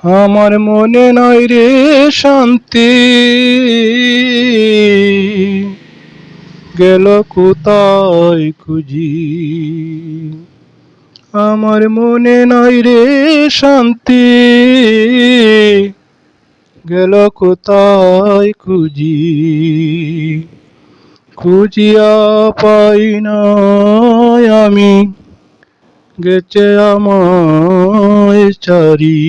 আমার মনে নাই রে শান্তি, গেল কোথায় খুঁজি। আমার মনে নাই রে শান্তি, গেল কোথায় খুঁজি। খুঁজিয়া পাই নাই আমি, গেছে আমায় চারি।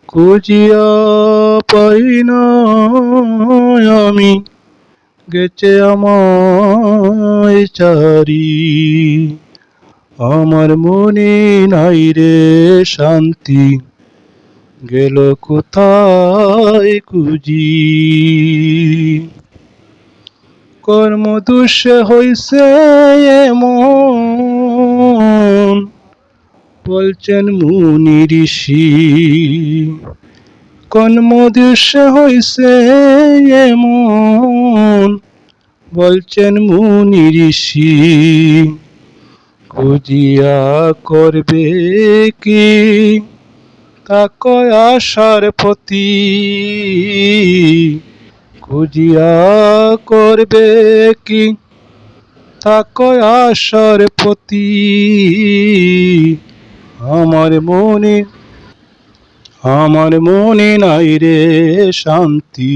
খুঁজিয়া পাই নাই আমি, গেছে আমায় চারি। আমার মনে নাই রে শান্তি, গেল কোথায় খুঁজি। কর্ম দোষে হইছে এমন, বলছেন মুনি ঋষি। কর্ম দোষে হইছে এমন, বলছেন মুনি ঋষি। খুঁজিয়া করবে কি তাকয় আশার পতি। খুঁজিয়া করবে কি তাকয় আশার পতি। আমার মনে নাই রে শান্তি,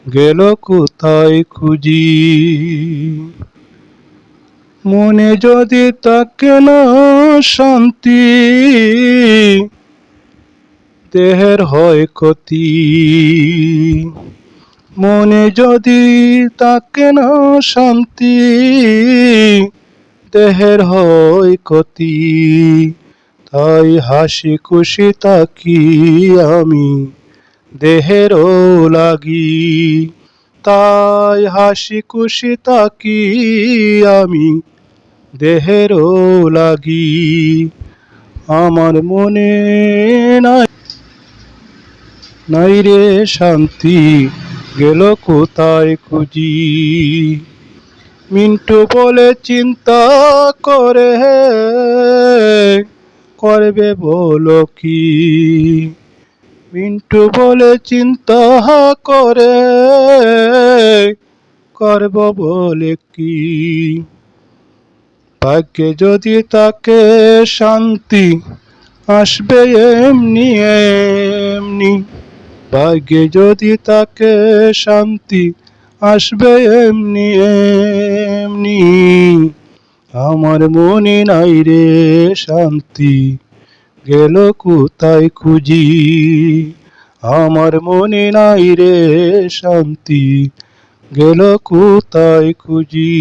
গেল কোথায় খুঁজি। মনে যদি থাকে না শান্তি, দেহের হয় ক্ষতি। মনে যদি থাকে না শান্তি, দেহের হয় ক্ষতি। তাই হাসি খুশি থাকি আমি, দেহেরও লাগি। তাই হাসি খুশি থাকি আমি, দেহেরও লাগি। আমার মনে নাই রে শান্তি, গেল কোথায় খুঁজি। মিন্টু বলে চিন্তা করে, করবে বলো কি। মিন্টু বলে চিন্তা করে, করব বলে কি। ভাগ্যে যদি তাকে শান্তি, আসবে এমনি এমনি। ভাগ্যে যদি তাকে শান্তি, আসবে এমনি এমনি। আমার মনে নাই রে শান্তি, গেল কোথায় খুঁজি। আমার মনে নাই রে শান্তি, গেল কোথায় খুঁজি।